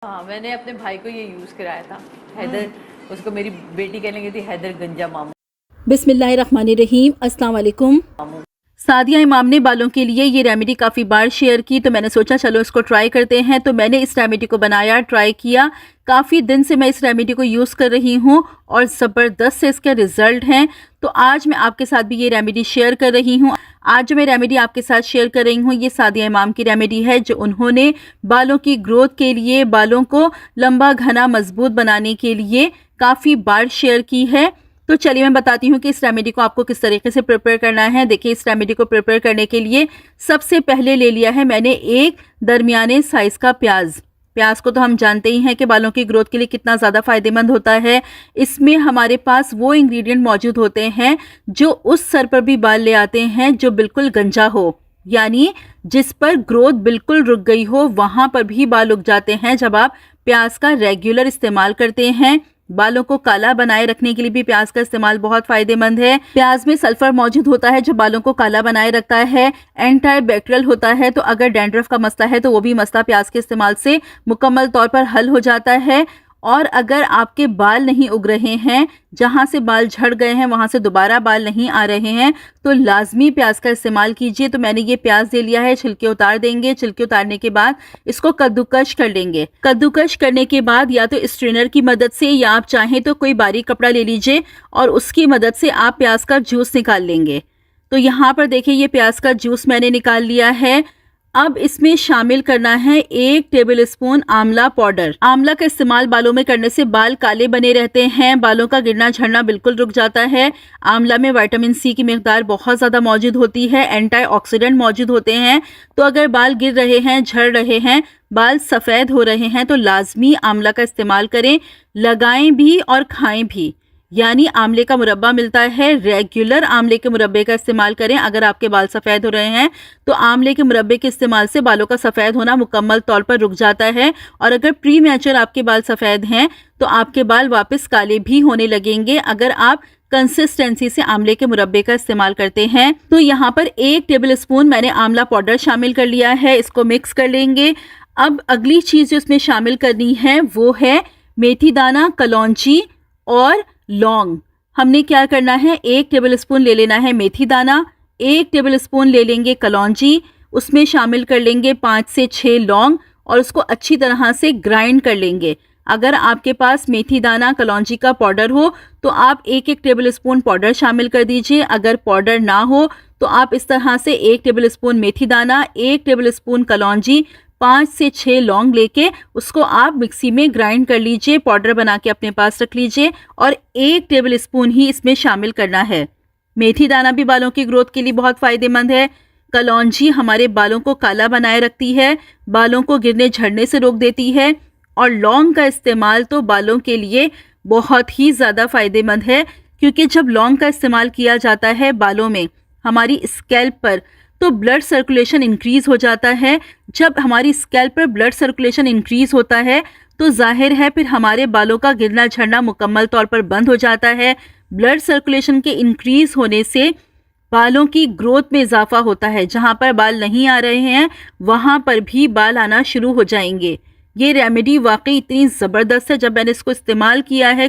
हाँ, मैंने अपने भाई को ये यूज़ कराया था। हैदर, उसको मेरी बेटी कहने लगी थी हैदर गंजा मामू। बिस्मिल्लाहिर्रहमानिर्रहीम, अस्सलाम वालेकुम। सादिया इमाम ने बालों के लिए ये रेमेडी काफ़ी बार शेयर की, तो मैंने सोचा चलो इसको ट्राई करते हैं। तो मैंने इस रेमेडी को बनाया, ट्राई किया। काफ़ी दिन से मैं इस रेमेडी को यूज़ कर रही हूँ और ज़बरदस्त से इसके रिज़ल्ट हैं। तो आज मैं आपके साथ भी ये रेमेडी शेयर कर रही हूँ। आज जो मैं रेमेडी आपके साथ शेयर कर रही हूँ ये सादिया इमाम की रेमेडी है, जो उन्होंने बालों की ग्रोथ के लिए, बालों को लंबा घना मजबूत बनाने के लिए काफ़ी बार शेयर की है। तो चलिए मैं बताती हूँ कि इस रेमेडी को आपको किस तरीके से प्रिपेयर करना है। देखिए, इस रेमेडी को प्रिपेयर करने के लिए सबसे पहले ले लिया है मैंने एक दरमियाने साइज का प्याज। प्याज को तो हम जानते ही हैं कि बालों की ग्रोथ के लिए कितना ज़्यादा फायदेमंद होता है। इसमें हमारे पास वो इंग्रेडिएंट मौजूद होते हैं जो उस सर पर भी बाल ले आते हैं जो बिल्कुल गंजा हो, यानी जिस पर ग्रोथ बिल्कुल रुक गई हो, वहां पर भी बाल उग जाते हैं जब आप प्याज का रेगुलर इस्तेमाल करते हैं। बालों को काला बनाए रखने के लिए भी प्याज का इस्तेमाल बहुत फायदेमंद है। प्याज में सल्फर मौजूद होता है जो बालों को काला बनाए रखता है। एंटी बैक्टीरियल होता है, तो अगर डैंड्रफ का मसला है तो वो भी मसला प्याज के इस्तेमाल से मुकम्मल तौर पर हल हो जाता है। और अगर आपके बाल नहीं उग रहे हैं, जहां से बाल झड़ गए हैं वहां से दोबारा बाल नहीं आ रहे हैं, तो लाजमी प्याज का इस्तेमाल कीजिए। तो मैंने ये प्याज ले लिया है, छिलके उतार देंगे। छिलके उतारने के बाद इसको कद्दूकश कर लेंगे। कद्दूकश करने के बाद या तो स्ट्रेनर की मदद से या आप चाहें तो कोई बारीक कपड़ा ले लीजिए और उसकी मदद से आप प्याज का जूस निकाल लेंगे। तो यहाँ पर देखिए, ये प्याज का जूस मैंने निकाल लिया है। अब इसमें शामिल करना है 1 टेबल स्पून आंवला पाउडर। आंवला का इस्तेमाल बालों में करने से बाल काले बने रहते हैं, बालों का गिरना झड़ना बिल्कुल रुक जाता है। आंवला में विटामिन सी की मिकदार बहुत ज़्यादा मौजूद होती है, एंटीऑक्सीडेंट मौजूद होते हैं। तो अगर बाल गिर रहे हैं, झड़ रहे हैं, बाल सफ़ेद हो रहे हैं, तो लाजमी आंवला का इस्तेमाल करें। लगाएं भी और खाएं भी, यानी आंवले का मुरब्बा मिलता है, रेगुलर आंवले के मुरब्बे का इस्तेमाल करें। अगर आपके बाल सफ़ेद हो रहे हैं तो आंवले के मुरब्बे के इस्तेमाल से बालों का सफ़ेद होना मुकम्मल तौर पर रुक जाता है। और अगर प्री मैच्योर आपके बाल सफ़ेद हैं तो आपके बाल वापस काले भी होने लगेंगे अगर आप कंसिस्टेंसी से आंवले के मुरब्बे का इस्तेमाल करते हैं। तो यहाँ पर 1 टेबल स्पून मैंने आंवला पाउडर शामिल कर लिया है, इसको मिक्स कर लेंगे। अब अगली चीज़ जो इसमें शामिल करनी है वो है मेथी दाना, कलौंजी और लौंग। हमने क्या करना है, 1 टेबल स्पून ले लेना है मेथी दाना, 1 टेबल स्पून ले लेंगे कलौंजी, उसमें शामिल कर लेंगे 5 से 6 लौंग और उसको अच्छी तरह से ग्राइंड कर लेंगे। अगर आपके पास मेथी दाना, कलौंजी का पाउडर हो तो आप 1-1 टेबल स्पून पाउडर शामिल कर दीजिए। अगर पाउडर ना हो तो आप इस तरह से 1 टेबल स्पून मेथी दाना, 1 टेबल स्पून कलौंजी, 5 से 6 लौंग लेके उसको आप मिक्सी में ग्राइंड कर लीजिए, पाउडर बना के अपने पास रख लीजिए और 1 टेबल स्पून ही इसमें शामिल करना है। मेथी दाना भी बालों की ग्रोथ के लिए बहुत फ़ायदेमंद है। कलौंजी हमारे बालों को काला बनाए रखती है, बालों को गिरने झड़ने से रोक देती है। और लौंग का इस्तेमाल तो बालों के लिए बहुत ही ज़्यादा फ़ायदेमंद है, क्योंकि जब लौंग का इस्तेमाल किया जाता है बालों में, हमारी स्कैल्प पर, तो ब्लड सर्कुलेशन इंक्रीज़ हो जाता है। जब हमारी स्कैल्प पर ब्लड सर्कुलेशन इंक्रीज़ होता है तो जाहिर है फिर हमारे बालों का गिरना झड़ना मुकम्मल तौर पर बंद हो जाता है। ब्लड सर्कुलेशन के इंक्रीज़ होने से बालों की ग्रोथ में इजाफा होता है। जहाँ पर बाल नहीं आ रहे हैं वहाँ पर भी बाल आना शुरू हो जाएंगे। ये रेमेडी वाकई इतनी ज़बरदस्त है, जब मैंने इसको इस्तेमाल किया है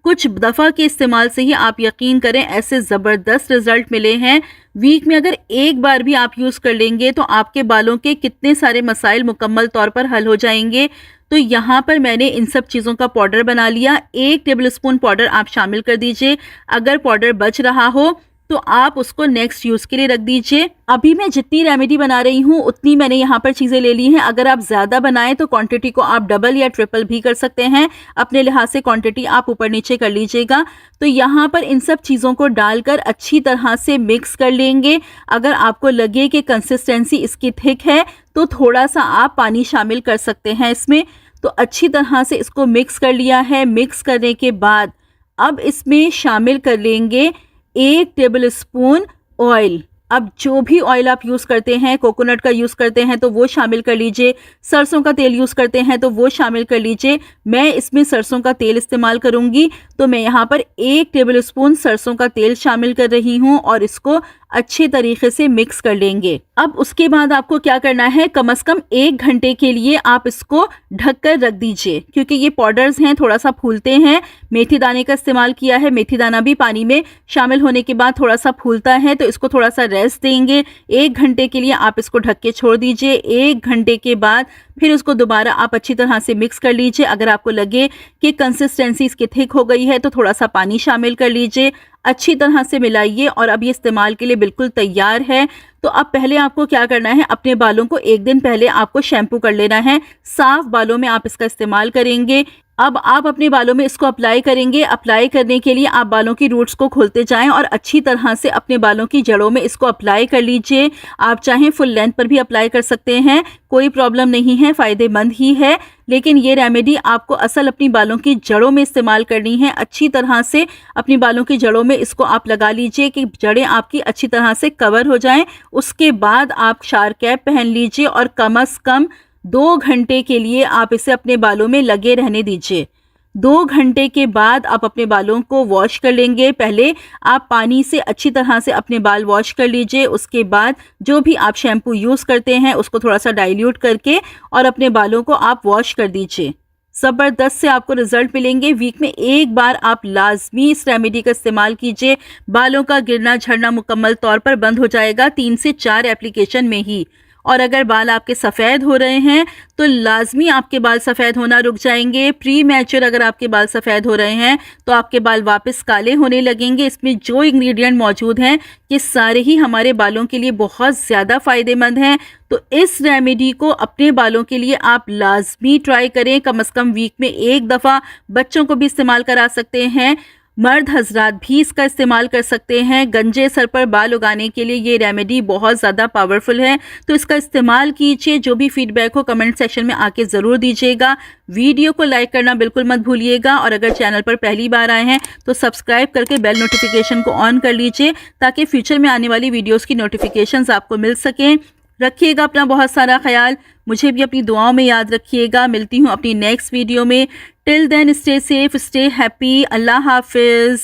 कुछ दफ़ा के इस्तेमाल से ही आप यकीन करें ऐसे ज़बरदस्त रिज़ल्ट मिले हैं। वीक में अगर एक बार भी आप यूज़ कर लेंगे तो आपके बालों के कितने सारे मसाइल मुकम्मल तौर पर हल हो जाएंगे। तो यहाँ पर मैंने इन सब चीज़ों का पाउडर बना लिया। 1 टेबल स्पून पाउडर आप शामिल कर दीजिए। अगर पाउडर बच रहा हो तो आप उसको नेक्स्ट यूज़ के लिए रख दीजिए। अभी मैं जितनी रेमेडी बना रही हूँ उतनी मैंने यहाँ पर चीज़ें ले ली हैं। अगर आप ज़्यादा बनाएं तो क्वांटिटी को आप डबल या ट्रिपल भी कर सकते हैं, अपने लिहाज से क्वांटिटी आप ऊपर नीचे कर लीजिएगा। तो यहाँ पर इन सब चीज़ों को डालकर अच्छी तरह से मिक्स कर लेंगे। अगर आपको लगे कि कंसिस्टेंसी इसकी थिक है तो थोड़ा सा आप पानी शामिल कर सकते हैं इसमें। तो अच्छी तरह से इसको मिक्स कर लिया है। मिक्स करने के बाद अब इसमें शामिल कर लेंगे 1 टेबल स्पून ऑयल। अब जो भी ऑयल आप यूज़ करते हैं, कोकोनट का यूज़ करते हैं तो वो शामिल कर लीजिए, सरसों का तेल यूज़ करते हैं तो वो शामिल कर लीजिए। मैं इसमें सरसों का तेल इस्तेमाल करूँगी, तो मैं यहाँ पर 1 टेबल स्पून सरसों का तेल शामिल कर रही हूँ और इसको अच्छे तरीके से मिक्स कर लेंगे। अब उसके बाद आपको क्या करना है, कम से कम 1 घंटे के लिए आप इसको ढककर रख दीजिए, क्योंकि ये पाउडर्स हैं थोड़ा सा फूलते हैं। मेथी दाने का इस्तेमाल किया है, मेथी दाना भी पानी में शामिल होने के बाद थोड़ा सा फूलता है, तो इसको थोड़ा सा रेस्ट देंगे। 1 घंटे के लिए आप इसको ढक के छोड़ दीजिए। 1 घंटे के बाद फिर उसको दोबारा आप अच्छी तरह से मिक्स कर लीजिए। अगर आपको लगे कि कंसिस्टेंसी इसकी थिक हो गई है तो थोड़ा सा पानी शामिल कर लीजिए, अच्छी तरह से मिलाइए और अब ये इस्तेमाल के लिए बिल्कुल तैयार है। तो अब पहले आपको क्या करना है, अपने बालों को 1 दिन पहले आपको शैम्पू कर लेना है। साफ बालों में आप इसका इस्तेमाल करेंगे। अब आप अपने बालों में इसको अप्लाई करेंगे। अप्लाई करने के लिए आप बालों की रूट्स को खोलते जाएं और अच्छी तरह से अपने बालों की जड़ों में इसको अप्लाई कर लीजिए। आप चाहें फुल लेंथ पर भी अप्लाई कर सकते हैं, कोई प्रॉब्लम नहीं है, फ़ायदेमंद ही है। लेकिन ये रेमेडी आपको असल अपनी बालों की जड़ों में इस्तेमाल करनी है। अच्छी तरह से अपनी बालों की जड़ों में इसको आप लगा लीजिए कि जड़ें आपकी अच्छी तरह से कवर हो जाएं। उसके बाद आप शार कैप पहन लीजिए और कम से कम 2 घंटे के लिए आप इसे अपने बालों में लगे रहने दीजिए। 2 घंटे के बाद आप अपने बालों को वॉश कर लेंगे। पहले आप पानी से अच्छी तरह से अपने बाल वॉश कर लीजिए। उसके बाद जो भी आप शैम्पू यूज़ करते हैं उसको थोड़ा सा डाइल्यूट करके और अपने बालों को आप वॉश कर दीजिए। ज़बरदस्त से आपको रिजल्ट मिलेंगे। वीक में 1 बार आप लाजमी इस रेमेडी का इस्तेमाल कीजिए। बालों का गिरना झड़ना मुकम्मल तौर पर बंद हो जाएगा 3 से 4 एप्लीकेशन में ही। और अगर बाल आपके सफ़ेद हो रहे हैं तो लाजमी आपके बाल सफ़ेद होना रुक जाएंगे। प्री मैच्योर अगर आपके बाल सफ़ेद हो रहे हैं तो आपके बाल वापस काले होने लगेंगे। इसमें जो इंग्रेडिएंट मौजूद हैं ये सारे ही हमारे बालों के लिए बहुत ज़्यादा फ़ायदेमंद हैं। तो इस रेमेडी को अपने बालों के लिए आप लाजमी ट्राई करें। कम से कम वीक में 1 दफ़ा। बच्चों को भी इस्तेमाल करा सकते हैं, मर्द हजरात भी इसका इस्तेमाल कर सकते हैं। गंजे सर पर बाल उगाने के लिए ये रेमेडी बहुत ज़्यादा पावरफुल है, तो इसका इस्तेमाल कीजिए। जो भी फीडबैक हो कमेंट सेक्शन में आके ज़रूर दीजिएगा। वीडियो को लाइक करना बिल्कुल मत भूलिएगा और अगर चैनल पर पहली बार आए हैं तो सब्सक्राइब करके बेल नोटिफिकेशन को ऑन कर लीजिए ताकि फ्यूचर में आने वाली वीडियोज़ की नोटिफिकेशंस आपको मिल सकें। रखिएगा अपना बहुत सारा ख्याल, मुझे भी अपनी दुआओं में याद रखिएगा। मिलती हूँ अपनी नेक्स्ट वीडियो में। Till then stay safe, stay happy. अल्लाह हाफिज़।